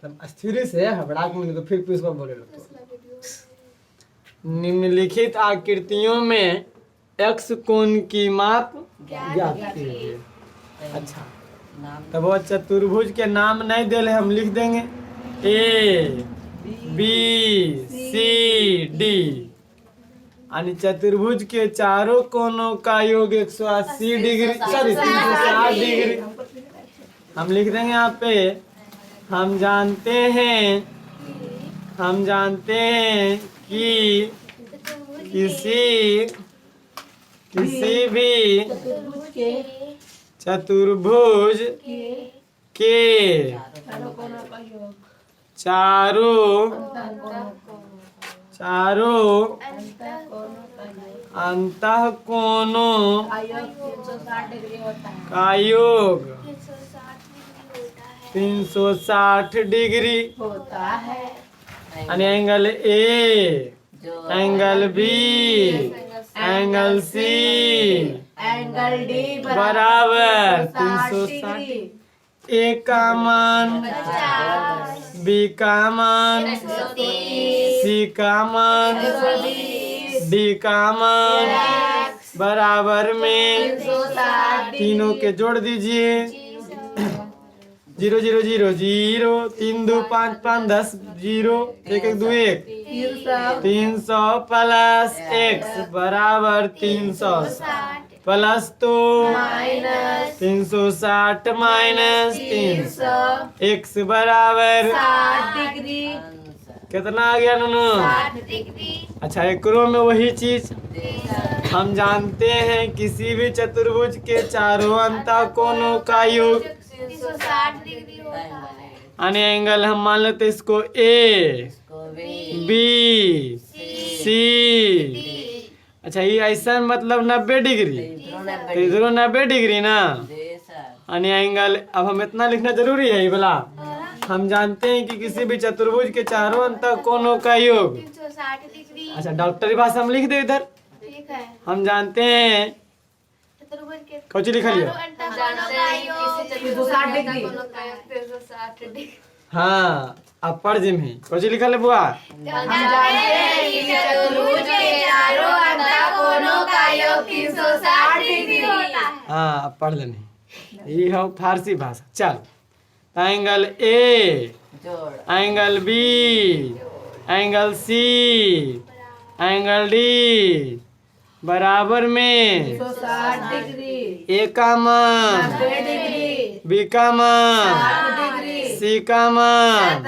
स्थिर से हबड़ा के तो फिर पुष्पा बोले लगता। निम्नलिखित आकृतियों में एक्स कोण की माप ज्ञात कीजिए। अच्छा, तब वो चतुर्भुज के नाम नहीं दे रहे, हम लिख देंगे ए बी सी डी। यानी चतुर्भुज के चारों कोनों का योग 180 डिग्री, सॉरी 360 डिग्री। हम लिख देंगे यहाँ पे, हम जानते हैं कि किसी भी चतुर्भुज के चारों अंतःकोणों का योग 360 डिग्री होता है। यानी angle A, angle B, angle C, angle D बराबर 360। ए का मान, बी का मान, सी का मान, डी का मान बराबर में तीनों के जोड़ दीजिए। 0 0 0 0, 3 2 5 5 10, 0 1 1 2 1, 300 प्लस x बराबर 300 प्लस 2 360 माइनस 300 x बराबर 60 डिग्री। कितना आ गया नूनू? 60 डिग्री। अच्छा, एकरो में वही चीज हम जानते हैं, किसी भी चतुर्भुज के चारों अंतःकोणों का योग 360 डिग्री होता है। यानी एंगल हम मान लेते इसको ए बी सी। अच्छा, ये ऐसा मतलब 90 डिग्री, तो इधरों 90 डिग्री ना। यानी एंगल, अब हम इतना लिखना जरूरी है ये वाला। हम जानते हैं कि किसी भी चतुर्भुज के चारों अंतःकोणों का योग 360 डिग्री। अच्छा, डॉक्टरी भाषा हम लिख दे इधर। ठीक है। हम जानते हैं, चतुर्भुज के कौन लिखा लिया? 360 डिग्री। 360 डिग्री। हाँ, अब पढ़ जिम ही कौन लिखा ले बुआ? हम जानते हैं कि चतुर्भुज के चारों अंतःकोणों का योग 360 डिग्री होता है। हाँ, अब पढ़ लेनी, ये है फारसी भाषा। चल, angle A, angle B, angle C, angle D बराबर में 360 डिग्री। ए का मान, 90 डिग्री। बी का मान, 60 डिग्री। सी का मान,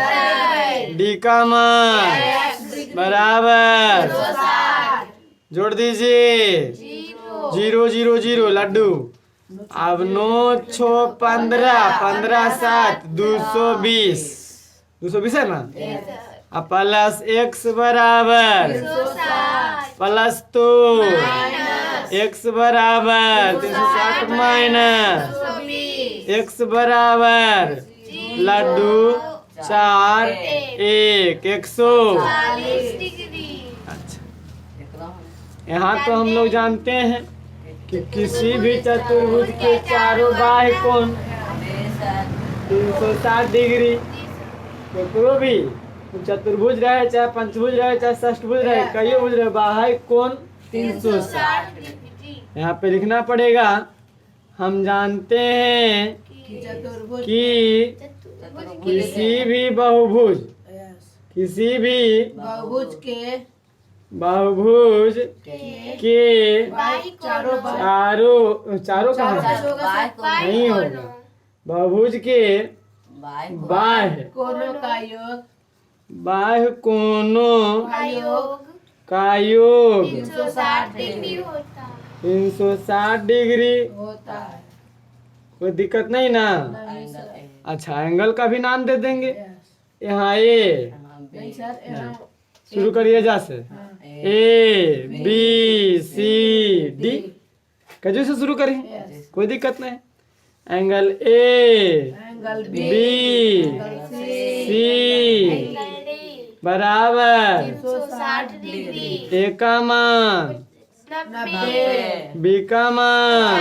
डी का मान बराबर 360। जोड़ दीजिए 0 0 0 लड्डू। अब 9 6 15 15 7 220 220 है ना। अब प्लस x बराबर 360 प्लस 2 x बराबर 360 माइनस 220 x बराबर लड्डू 4 1 140 डिग्री। अच्छा, यहाँ तो हम लोग जानते हैं कि किसी भी चतुर्भुज के चारों बाह्य कोण 360 डिग्री। केकरो भी चतुर्भुज रहे, चाहे पंचभुज रहे, चाहे षष्ठभुज रहे, कई भुज रहे, बाह्य कोण 360 डिग्री। यहाँ पे लिखना पड़ेगा। हम जानते हैं कि किसी भी बहुभुज बहुभुज के चारों कहाँ नहीं होगा। बहुभुज के बाह्य कोणों का योग 360 डिग्री होता है। 360 डिग्री होता है। कोई दिक्कत नहीं ना। अच्छा, एंगल का भी नाम दे देंगे। यहाँ ए, शुरू करिए जा से, ए बी सी डी कैसे से शुरू करिए, कोई दिक्कत नहीं। एंगल ए बी सी बराबर 360 डिग्री। ए का मान, 90 बी का मान,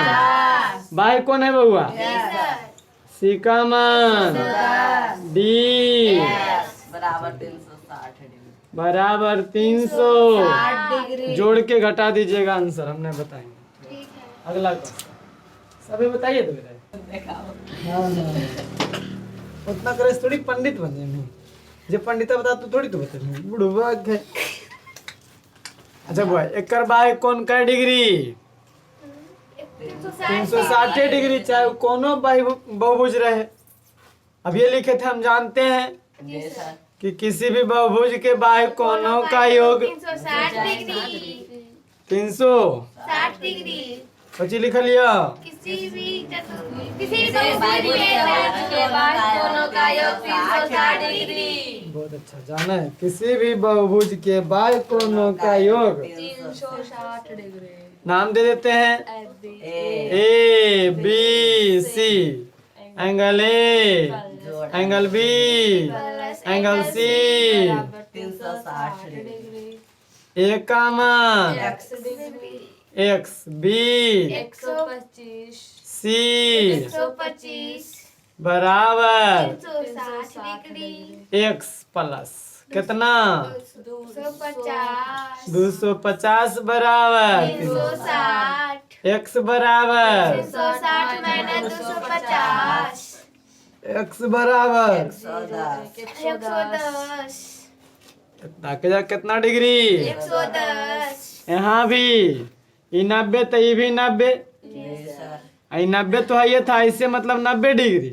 बाह्य कौन है बउआ, सी का मान, डी बराबर 360 डिग्री। बराबर 360 जोड़ के घटा दीजिएगा आंसर हमने बताएंगे। ठीक है। अगला क्वेश्चन सभी बताइए तो बेटा। उतना करे थोड़ी पंडित बन जाए नहीं जब पंडित बता तो थोड़ी तो बता बुढ़वा है। अच्छा बुआ एक बाय कौन का डिग्री 360 डिग्री चाहे वो कोनो बहुभुज रहे। अब ये लिखे थे हम जानते हैं जी सर। कि किसी भी बहुभुज के बाह्य कोणों का योग 360 डिग्री 360 डिग्री बच्ची लिख लिया। किसी भी बहुभुज के बाह्य कोणों का योग 360 डिग्री। बहुत अच्छा जाना है किसी भी बहुभुज के बाह्य कोणों का योग 360 डिग्री। नाम दे देते हैं A B C angle A angle B angle C 360 degree. A का मान एक्स बी 125 सी 125 बराबर 360 डिग्री। एक्स प्लस कितना 250 250 बराबर 360 एक्स बराबर 360 माइनस 250 एक्स बराबर 110 कितना डिग्री 110 यहाँ भी ये 90 तो ये भी 90 जी सर। 90 तो है ये था इससे मतलब 90 डिग्री।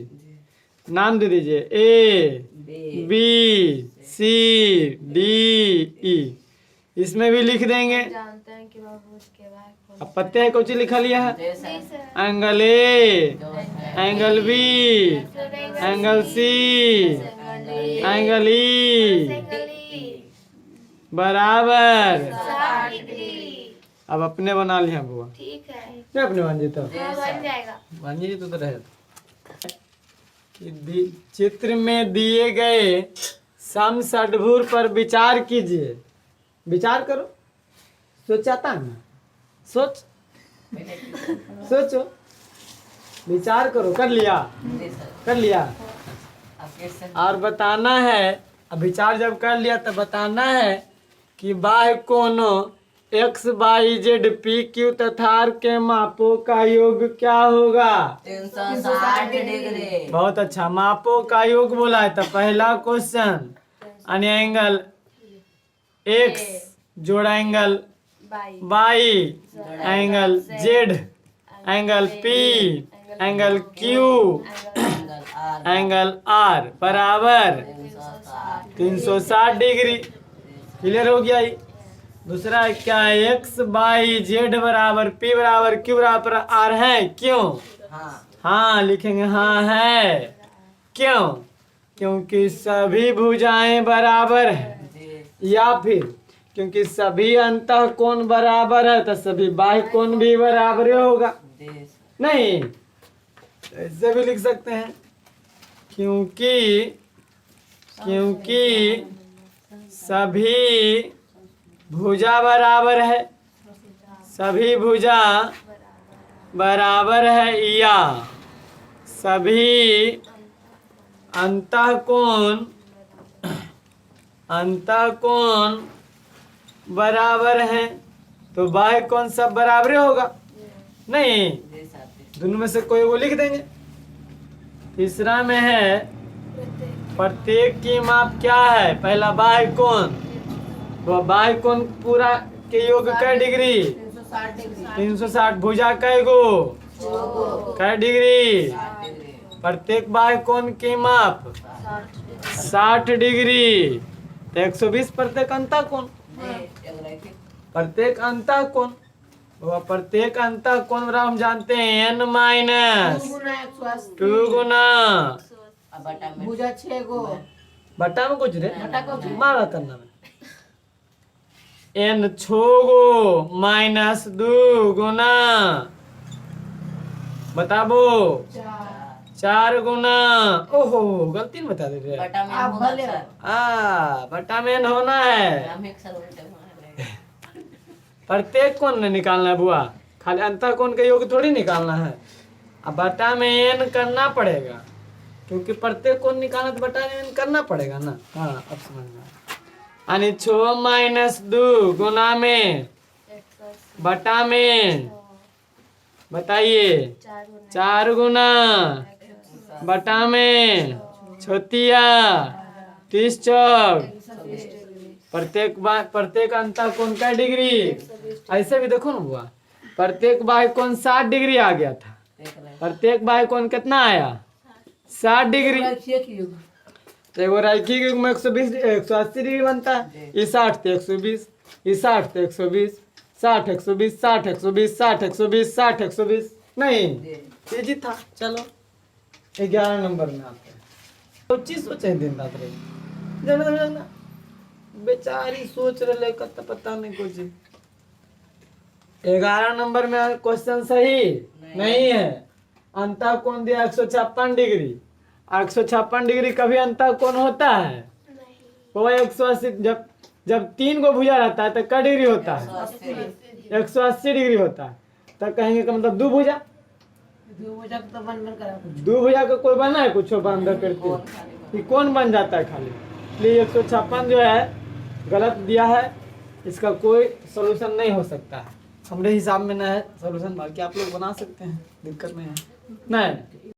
नाम दे दीजिए ए बी सी डी ई इसमें भी लिख देंगे। जानते हैं कि बहुभुज के बाह्य अब पत्ते है कुछ लिखा लिया है जी sir. Angle A angle B angle C angle E बराबर 60 डिग्री। अब अपने बना लिया बुआ ठीक है। क्या अपने बन जी तो बन जाएगा। बन जी तो रहे कि चित्र में दिए गए समषड्भुज पर विचार कीजिए। विचार करो सोचाता ना सोच सोचो विचार करो कर लिया जी सर। कर लिया अब कैसे? और बताना है। अब विचार जब कर लिया तो बताना है कि बाह्य कोणों X Y Z P Q तथा आर के मापों का योग क्या होगा 360 डिग्री। बहुत अच्छा मापों का योग बोला है तो पहला क्वेश्चन यानी एंगल एक्स जोड़ा angle Y angle Z angle P angle Q angle R बराबर 360 डिग्री। क्लियर हो गया। दूसरा क्या है एक्स बाई जेड बराबर पी बराबर क्यू बराबर आर है क्यों। हाँ। हाँ लिखेंगे हाँ है क्यों क्योंकि सभी भुजाएं बराबर है जी। या फिर क्योंकि सभी अंतः कोण बराबर है तो सभी बाह्य कोण भी बराबर होगा। जी। नहीं ऐसे भी लिख सकते हैं क्योंकि क्योंकि सभी भुजा बराबर है सभी भुजा बराबर है या सभी अंतःकोण बराबर है तो बाह्य कोण सब बराबर होगा। नहीं जी सर। दोनों में से कोई वो लिख देंगे। तीसरा में है प्रत्येक की माप क्या है। पहला बाह्य कोण तो बाह्य कोण पूरा के योग कै डिग्री 360 डिग्री। 360 भुजा कै गो कै डिग्री। प्रत्येक बाह्य कोण की माप 60 डिग्री तो 120 प्रत्येक अंतः कोण प्रत्येक अंतः कोण प्रत्येक अंतः कोण बराबर हम जानते हैं n माइनस 2 गुना भुजा 6 गो बट्टा में कुछ रे बट्टा कुछ मारा करना में n 6 गो माइनस 2 गुना बताबो 4 गुना। ओहो गलती में बता दे रहे बटा में होगा सर। बट्टा में n होना है। हम एक सर उल्टे मार रहे। प्रत्येक कोण ने निकालना है बुआ खाली अंतः कोण का योग थोड़ी निकालना है। अब बट्टा में n करना पड़ेगा क्योंकि प्रत्येक कोण निकालना तो बटा में करना पड़ेगा ना। हाँ अब समझ में आया। यानी 6 माइनस 2 गुना में बटा में बताइए 4 गुना बटा में छोतिया 30 चौक प्रत्येक अंतर कोण का डिग्री। ऐसे भी देखो ना बुआ, प्रत्येक बाह्य कोण 60 डिग्री आ गया था। प्रत्येक बाह्य कोण कितना आया 60 डिग्री। तो एगो रैखिक युग्म में 120 180 डिग्री बनता है। ये 60 थे 120, ये 60 थे 120, 60 120 60 120 60 120 60 120 नहीं ये जी था। चलो 11 नंबर में आते हैं। सोचे दिन रात रही जाना बेचारी सोच रहे कत पता नहीं कुछ। 11 नंबर में क्वेश्चन सही नहीं है। अंतः कोण दिया 156 डिग्री। 156 डिग्री कभी अंतः कोण होता है वो 180। जब 3 को भुजा रहता है तो क्या डिग्री होता है 180 डिग्री होता है। तब कहेंगे कि मतलब दो भुजा का कोई बना है कुछ अंदर करके कौन बन जाता है खाली। इसलिए 156 जो है गलत दिया है। इसका कोई सलूशन नहीं हो सकता है हमारे हिसाब में। ना है सलूशन, बाकी आप लोग बना सकते हैं, दिक्कत नहीं है। नहीं